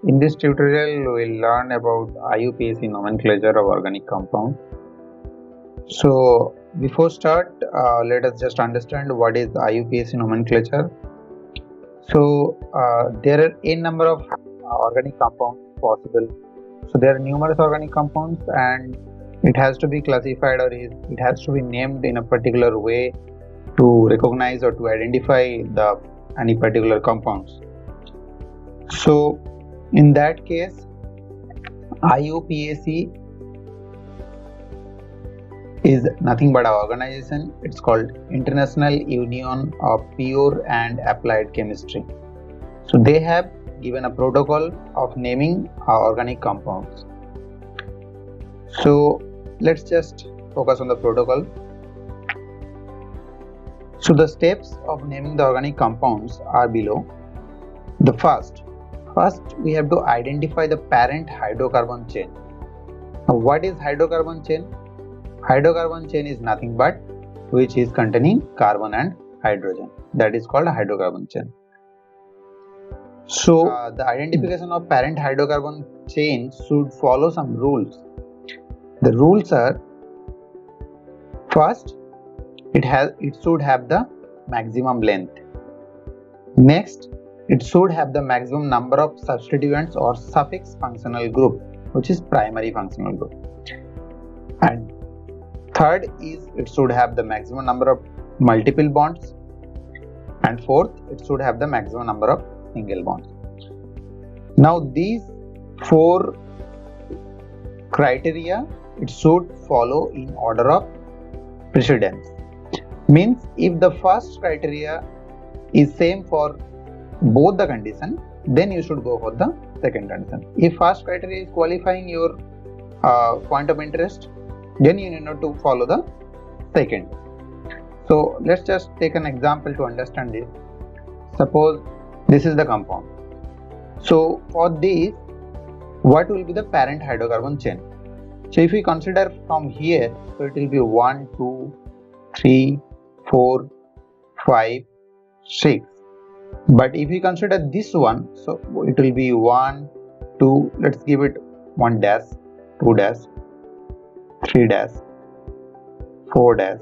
In this tutorial, we will learn about IUPAC nomenclature of organic compound. So, before start, let us just understand what is IUPAC nomenclature. So, there are a number of organic compounds possible. So, there are numerous organic compounds, and it has to be classified or it has to be named in a particular way to recognize or to identify any particular compounds. So, in that case, IUPAC is nothing but an organization. It's called International Union of Pure and Applied Chemistry. So they have given a protocol of naming organic compounds. So let's just focus on the protocol. So the steps of naming the organic compounds are below. The first we have to identify the parent hydrocarbon chain. Now what is hydrocarbon chain? Hydrocarbon chain is nothing but which is containing carbon and hydrogen. That is called a hydrocarbon chain. So the identification of parent hydrocarbon chain should follow some rules. The rules are: first, it should have the maximum length. Next, it should have the maximum number of substituents or suffix functional group, which is primary functional group. And third is it should have the maximum number of multiple bonds. And fourth, it should have the maximum number of single bonds. Now these four criteria it should follow in order of precedence. Means if the first criteria is same for both the condition, then you should go for the second condition. If first criteria is qualifying your point of interest, then you need not to follow the second. So let's just take an example to understand this. Suppose this is the compound. So for this, what will be the parent hydrocarbon chain? So if we consider from here, so it will be 1, 2, 3, 4, 5, 6. But if we consider this one, so it will be 1, 2, let's give it 1 dash, 2 dash, 3 dash, 4 dash,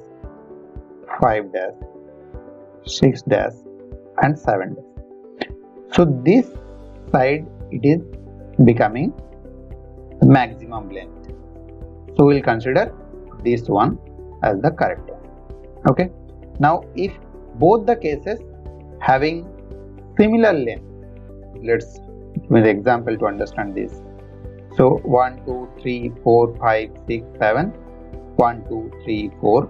5 dash, 6 dash and 7 dash. So this side it is becoming maximum length. So we will consider this one as the correct one. Okay. Now if both the cases having similar length, let's give an example to understand this. So 1, 2, 3, 4, 5, 6, 7. 1, 2, 3, 4,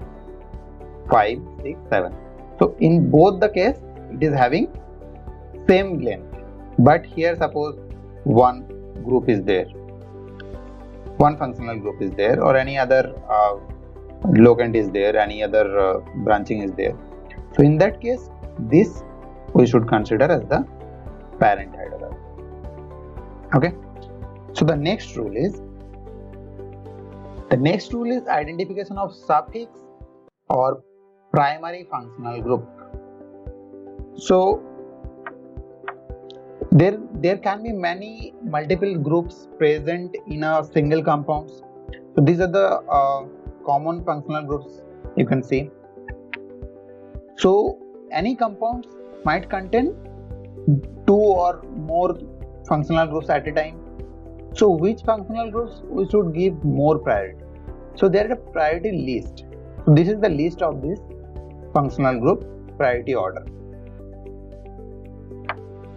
5, 6, 7. So in both the case it is having same length. But here suppose one group is there, one functional group is there, or any other locant is there, any other branching is there. So in that case, this we should consider as the parent hydrocarbon. Okay. So the next rule is identification of suffix or primary functional group. So there can be many multiple groups present in a single compound. So these are the common functional groups you can see. So any compounds might contain 2 or more functional groups at a time. So which functional groups we should give more priority? So there is a priority list. So this is the list of this functional group priority order.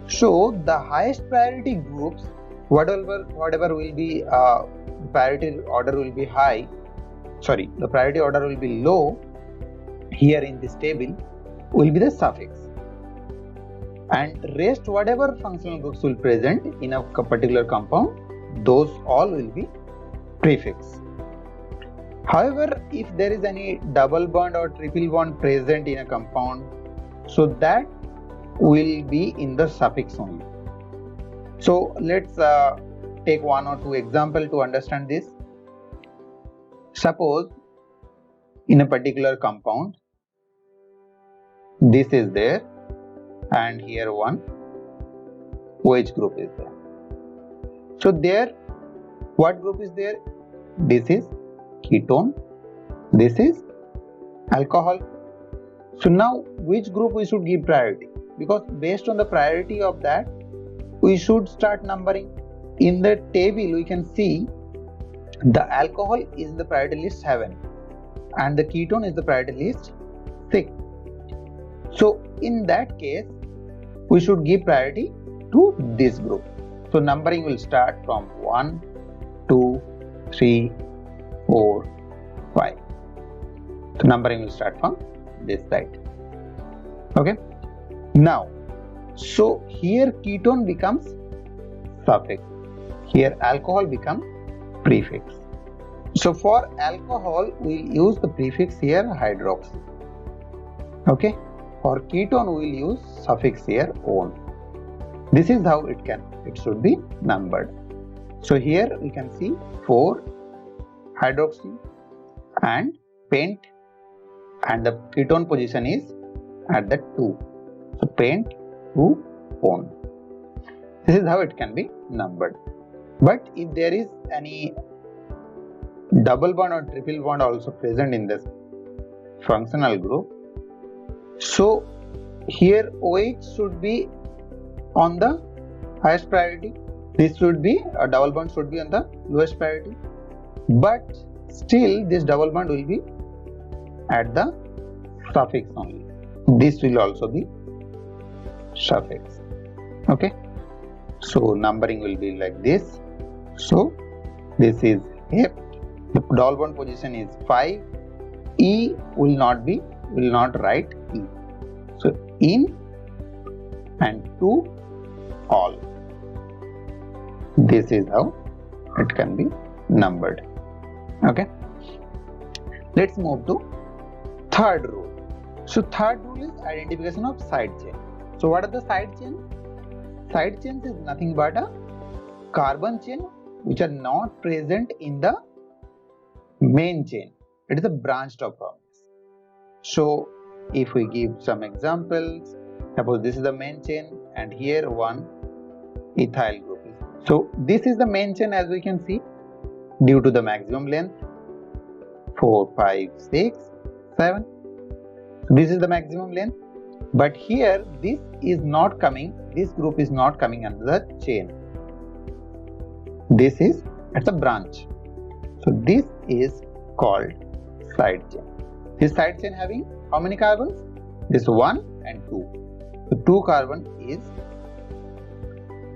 So the highest priority groups, whatever will be priority order will be high. Sorry, the priority order will be low. Here in this table will be the suffix, and rest whatever functional groups will present in a particular compound, those all will be prefix. However, if there is any double bond or triple bond present in a compound, so that will be in the suffix only. So let's take 1 or 2 examples to understand this. Suppose in a particular compound, this is there and here one OH group is there. So there, what group is there? This is ketone, this is alcohol. So now which group we should give priority? Because based on the priority of that, we should start numbering. In the table we can see the alcohol is in the priority list 7 and the ketone is the priority list 6. So in that case, we should give priority to this group. So numbering will start from 1, 2, 3, 4, 5. So numbering will start from this side. Okay. Now, so here ketone becomes suffix. Here alcohol becomes prefix. So for alcohol, we'll use the prefix here hydroxy. Okay. For ketone, we'll use suffix here -one. This is how it should be numbered. So here we can see 4 hydroxy and pent, and the ketone position is at the 2. So pent 2 -one. This is how it can be numbered. But if there is any double bond or triple bond also present in this functional group, so here OH should be on the highest priority. This should be a double bond should be on the lowest priority. But still this double bond will be at the suffix only. This will also be suffix. Okay. So numbering will be like this. So this is Hep. The double bond position is 5. E will not write E. So in and to all. This is how it can be numbered. Okay. Let's move to third rule. So third rule is identification of side chain. So what are the side chains? Side chains is nothing but a carbon chain which are not present in the main chain. It is a branched off from this. So if we give some examples, suppose this is the main chain and here one ethyl group is. So this is the main chain as we can see due to the maximum length 4, 5, 6, 7. This is the maximum length, but here this is not coming, this group is not coming under the chain. This is at the branch. So this is called side chain. This side chain having how many carbons? This 1 and 2. So 2 carbon is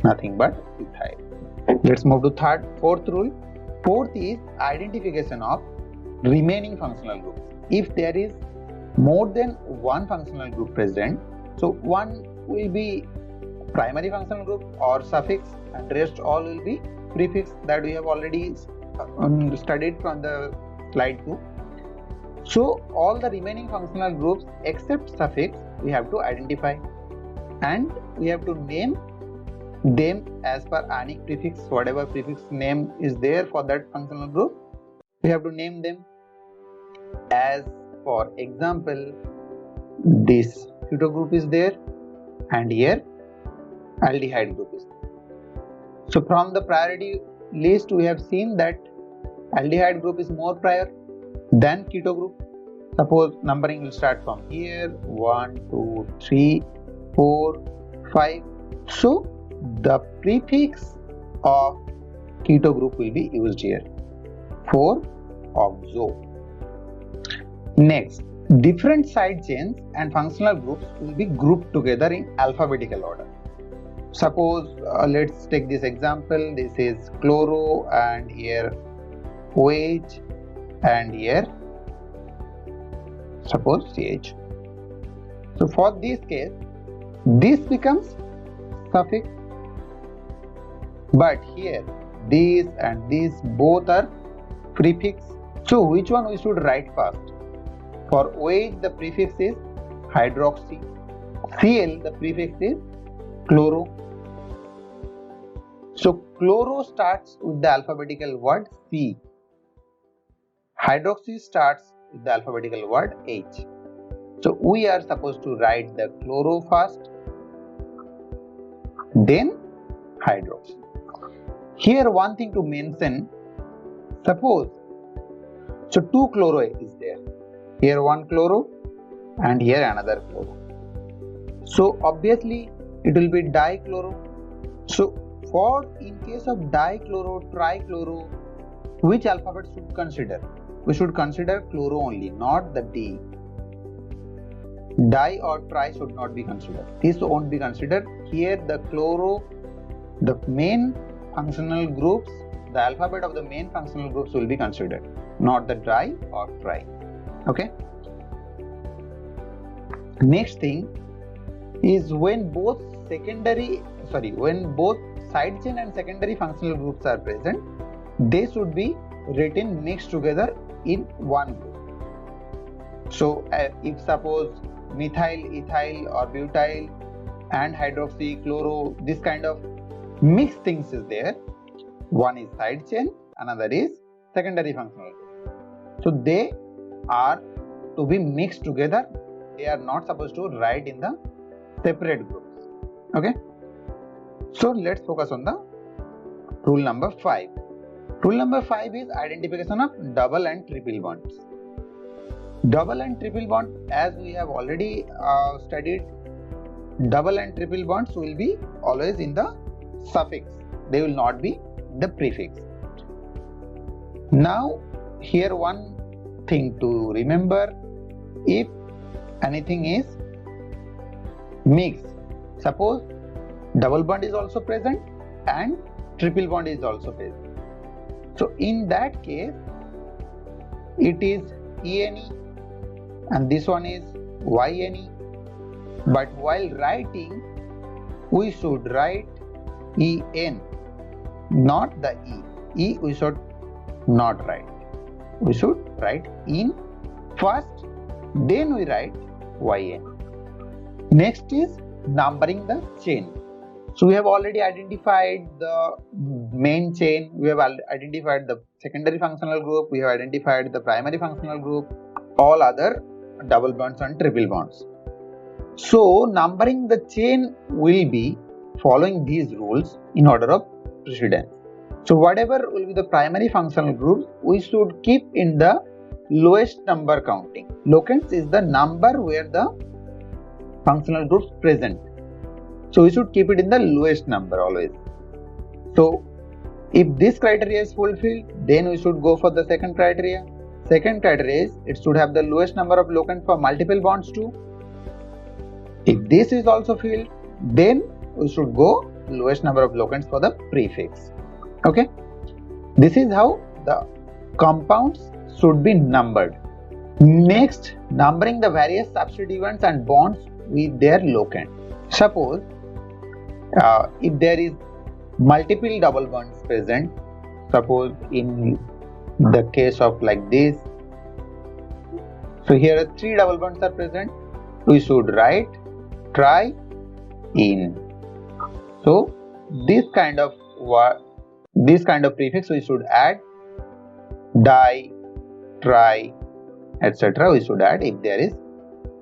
nothing but ethyl. Let's move to fourth rule. Fourth is identification of remaining functional groups. If there is more than one functional group present, so one will be primary functional group or suffix and rest all will be prefix, that we have already studied from the slide 2. So all the remaining functional groups except suffix we have to identify and we have to name them as per ionic prefix. Whatever prefix name is there for that functional group, we have to name them. As for example, this keto group is there and here aldehyde group is there. So from the priority list we have seen that aldehyde group is more prior than keto group. Suppose numbering will start from here 1, 2, 3, 4, 5. So the prefix of keto group will be used here, 4-oxo. Next, different side chains and functional groups will be grouped together in alphabetical order. Suppose let's take this example. This is chloro and here OH and here suppose CH. So for this case, this becomes suffix, but here this and this both are prefix. So which one we should write first? For OH the prefix is hydroxy, Cl the prefix is chloro. So chloro starts with the alphabetical word C. Hydroxy starts with the alphabetical word H. So we are supposed to write the chloro first, then hydroxy. Here one thing to mention, suppose, so 2 chloro is there. Here 1 chloro and here another chloro. So obviously it will be dichloro. So for in case of dichloro, trichloro, which alphabet should consider? We should consider chloro only, not the D. Di or tri should not be considered. This won't be considered. Here the chloro, the main functional groups, the alphabet of the main functional groups will be considered, not the di or tri. Okay. Next thing is when both side chain and secondary functional groups are present, they should be written mixed together in one group. So if suppose methyl, ethyl or butyl and hydroxy, chloro, this kind of mixed things is there. One is side chain, another is secondary functional group. So they are to be mixed together. They are not supposed to write in the separate groups. Okay. So let's focus on the rule number 5. Rule number 5 is identification of double and triple bonds. Double and triple bond, as we have already studied, double and triple bonds will be always in the suffix. They will not be in the prefix. Now here one thing to remember, if anything is mixed, suppose double bond is also present and triple bond is also present. So in that case, it is ENE and this one is YNE. But while writing, we should write EN, not the E. E we should not write. We should write in first, then we write YN. Next is numbering the chain. So we have already identified the main chain, we have identified the secondary functional group, we have identified the primary functional group, all other double bonds and triple bonds. So numbering the chain will be following these rules in order of precedence. So whatever will be the primary functional group, we should keep in the lowest number counting. Locants is the number where the functional groups present. So we should keep it in the lowest number always. So if this criteria is fulfilled, then we should go for the second criteria. Second criteria is it should have the lowest number of locants for multiple bonds too. If this is also filled, then we should go lowest number of locants for the prefix. Okay. This is how the compounds should be numbered. Next, numbering the various substituents and bonds with their locant. Suppose if there is multiple double bonds present, suppose in the case of like this, so here 3 double bonds are present, we should write tri in. So this kind of prefix we should add, di, tri, etc. we should add if there is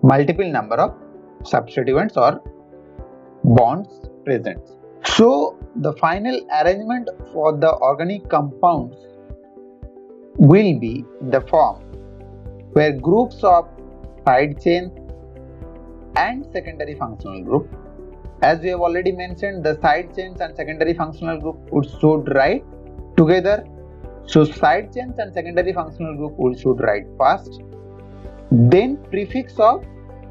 multiple number of substituents or bonds present. So the final arrangement for the organic compounds will be in the form where groups of side chain and secondary functional group, as we have already mentioned, the side chains and secondary functional group should write together. So side chains and secondary functional group we should write first, then prefix of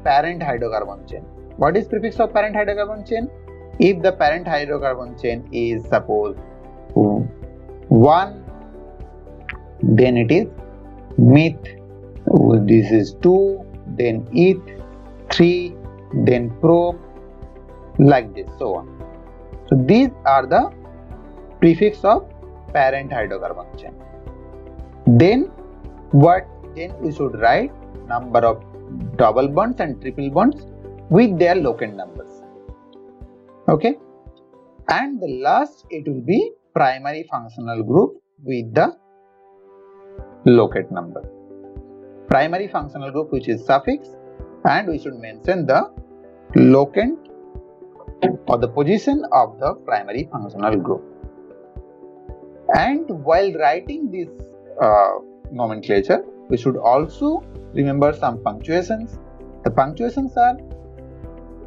parent hydrocarbon chain. What is prefix of parent hydrocarbon chain? If the parent hydrocarbon chain is suppose 1, then it is meth, this is 2, then eth, 3, then prop, like this, so on. So these are the prefix of parent hydrocarbon chain. Then we should write number of double bonds and triple bonds with their locant numbers. Okay, and the last it will be primary functional group with the locate number. Primary functional group which is suffix, and we should mention the locant or the position of the primary functional group. And while writing this nomenclature, we should also remember some punctuations. The punctuations are,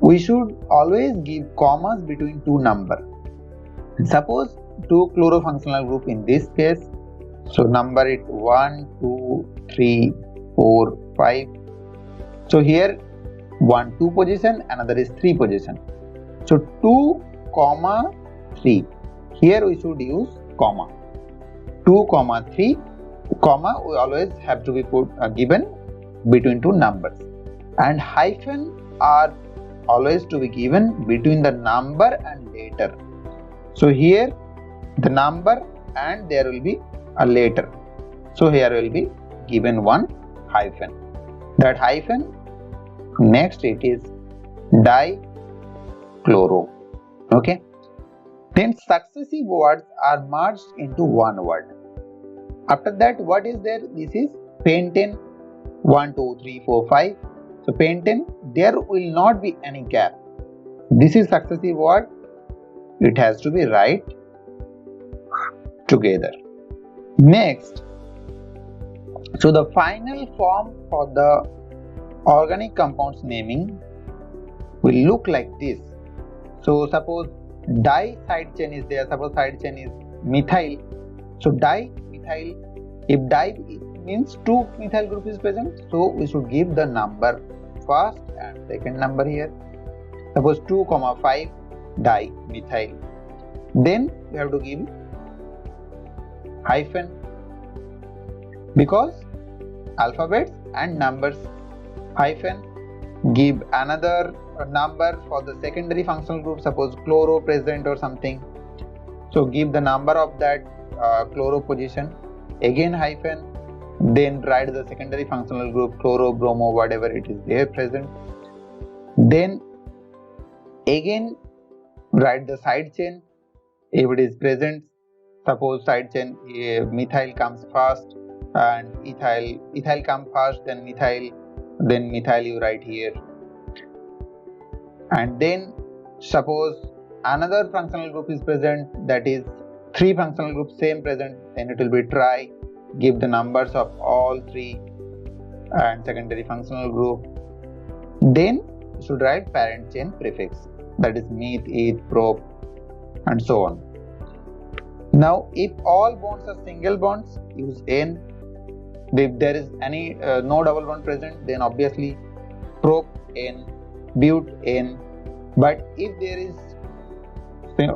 we should always give commas between two numbers. Suppose two chlorofunctional group in this case, so number it 1, 2, 3, 4, 5. So here 1 2 position, another is 3 position. So 2, 3. Here we should use comma. 2, 3, comma we always have to be given between two numbers, and hyphen are always to be given between the number and letter. So here the number and there will be a letter. So here will be given one hyphen. That hyphen, next it is dichloro. Okay. Then successive words are merged into one word. After that, what is there? This is pentane. 1, 2, 3, 4, 5. So pentane, there will not be any gap. This is successive word. It has to be right together. Next, so the final form for the organic compounds naming will look like this. So suppose di side chain is there. Suppose side chain is methyl. So dimethyl. If di means 2 methyl group is present, so we should give the number first and second number here. Suppose 2, 5 dimethyl. Then we have to give hyphen, because alphabets and numbers. Hyphen, give another number for the secondary functional group, suppose chloro present or something. So give the number of that chloro position. Again hyphen, then write the secondary functional group, chloro, bromo, whatever it is there present. Then again write the side chain if it is present. Suppose side chain methyl comes first and ethyl comes first, then methyl you write here. And then suppose another functional group is present, that is 3 functional groups same present, then it will be tri. Give the numbers of all 3 and secondary functional group. Then you should write parent chain prefix, that is meth, eth, prop, and so on. Now if all bonds are single bonds, use N. If there is any no double bond present, then obviously prop N, but N. But if there is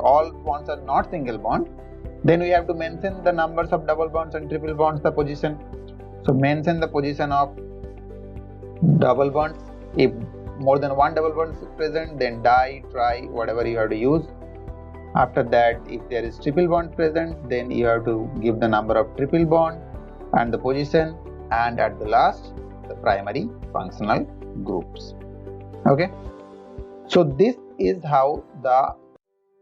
all bonds are not single bond, then we have to mention the numbers of double bonds and triple bonds, the position. So mention the position of double bonds. If more than one double bond is present, then di, tri, whatever you have to use. After that, if there is triple bond present, then you have to give the number of triple bond and the position, and at the last the primary functional groups. Okay, so this is how the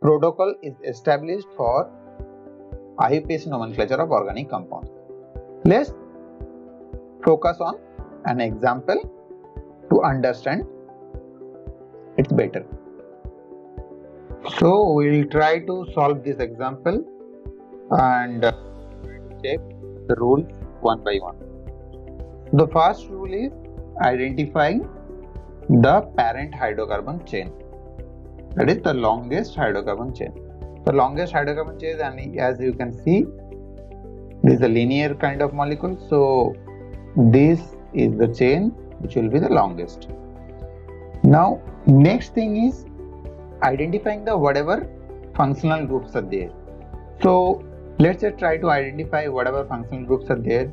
protocol is established for IUPAC nomenclature of organic compounds. Let's focus on an example to understand it better. So we'll try to solve this example and check the rules one by one. The first rule is identifying the parent hydrocarbon chain, that is the longest hydrocarbon chain. The longest hydrocarbon chain, and as you can see, this is a linear kind of molecule, so this is the chain which will be the longest. Now next thing is identifying the whatever functional groups are there. So let's just try to identify whatever functional groups are there.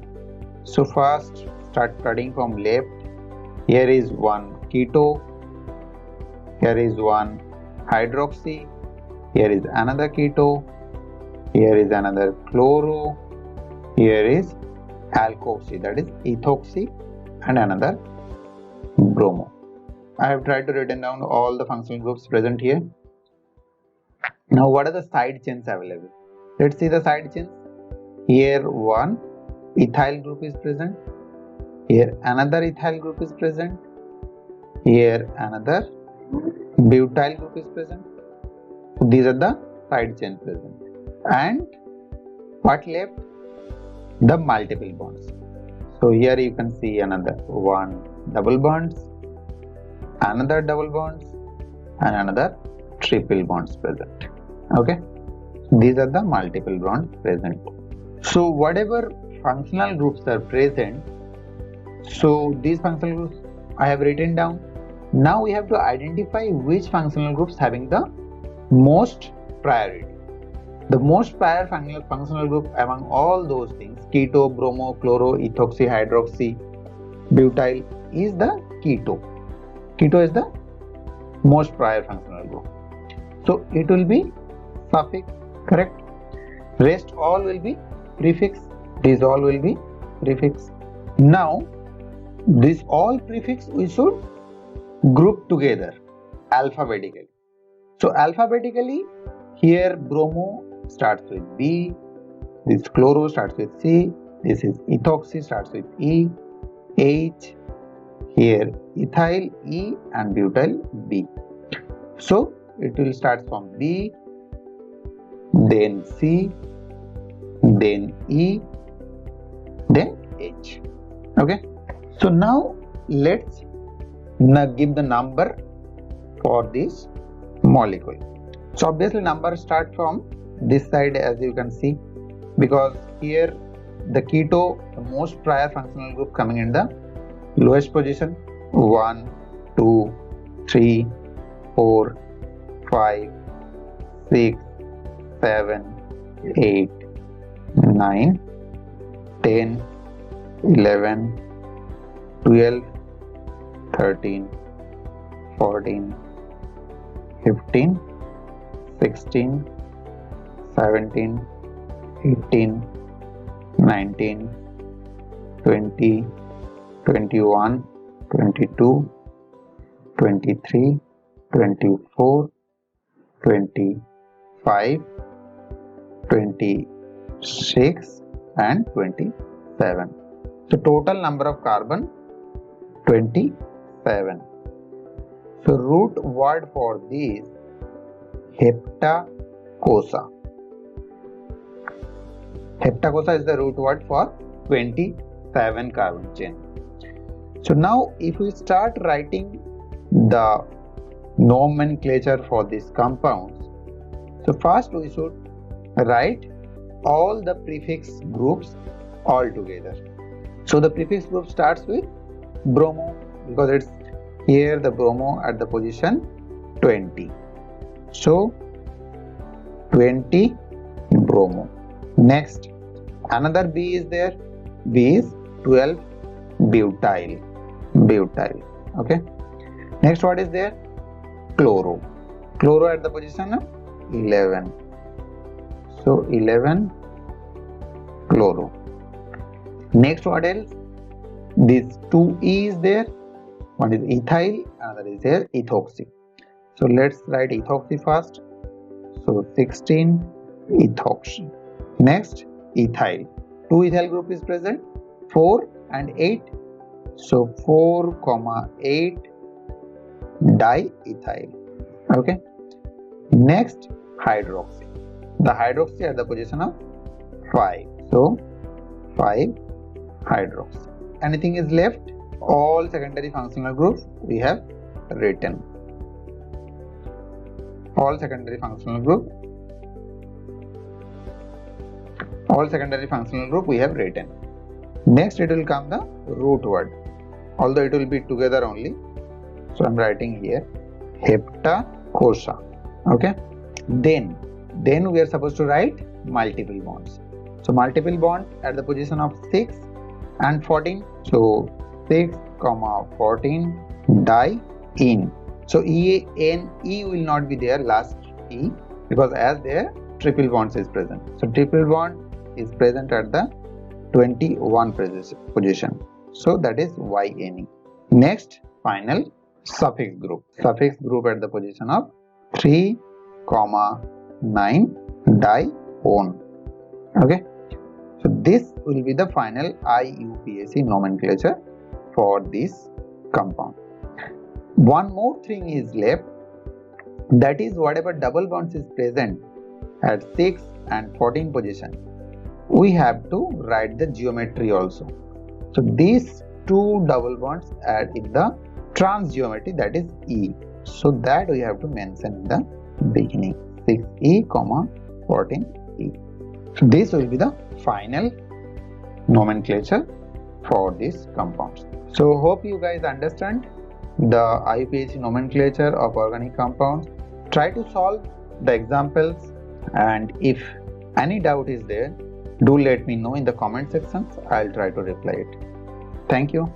So first start starting from left. Here is one keto, here is one hydroxy, here is another keto, here is another chloro, here is alkoxy, that is ethoxy, and another bromo. I have tried to written down all the functional groups present here. Now what are the side chains available? Let's see the side chains. Here one ethyl group is present, here another ethyl group is present, here another butyl group is present. So these are the side chain present, and What left? The multiple bonds. So here you can see another one double bonds, another double bonds, and another triple bonds present. Okay, these are the multiple bonds present. So whatever functional groups are present, so these functional groups I have written down. Now we have to identify which functional groups having the most priority. The most prior functional group among all those things, keto, bromo, chloro, ethoxy, hydroxy, butyl, is the keto. Keto is the most prior functional group. So it will be suffix, correct? Rest all will be prefix. These all will be prefix. Now, this all prefix we should group together alphabetically. So alphabetically, here bromo starts with B, this chloro starts with C, this is ethoxy starts with E, H, here ethyl E and butyl B. So it will start from B, then C, then E, then H. Okay. So now let's give the number for this molecule. So obviously number start from this side, as you can see, because here the keto, the most prior functional group coming in the lowest position. 1, 2, 3, 4, 5, 6, 7, 8, 9, 10, 11, 12, 13, 14, 15, 16, 17, 18, 19, 20, 21, 22, 23, 24, 25, 26 and 27. So total number of carbon 27. So root word for this heptacosa. Heptacosa is the root word for 27 carbon chain. So now if we start writing the nomenclature for these compounds, so first we should write all the prefix groups all together. So the prefix group starts with bromo, because it's here the bromo at the position 20. So 20 bromo. Next, another B is there. B is 12 butyl. Butyl. Okay. Next, what is there? Chloro. Chloro at the position of 11. So 11 chloro. Next, what else? These two E is there. One is ethyl, another is here ethoxy. So let's write ethoxy first. So 16 ethoxy. Next, ethyl. 2 ethyl group is present. 4 and 8. So 4, 8 diethyl. Okay. Next, hydroxy. The hydroxy at the position of 5. So 5 hydroxy. Anything is left? All secondary functional groups we have written. All secondary functional group. All secondary functional group we have written. Next, it will come the root word. Although it will be together only. So I am writing here heptacosa. Okay. Then we are supposed to write multiple bonds. So multiple bond at the position of 6 and 14. So 6, 14 diene. So E will not be there, last E, because as there triple bonds is present. So triple bond is present at the 21 position. So that is YNE. Next, final suffix group. Suffix group at the position of 3, 9 dione. Okay. So this will be the final IUPAC nomenclature for this compound. One more thing is left, that is whatever double bonds is present at 6 and 14 position. we have to write the geometry also. So these two double bonds add in the trans geometry, that is E. So that we have to mention in the beginning, 6E, 14E. So this will be the final nomenclature for these compounds. So hope you guys understand the IUPAC nomenclature of organic compounds. Try to solve the examples, and if any doubt is there, do let me know in the comment sections. I'll try to reply it. Thank you.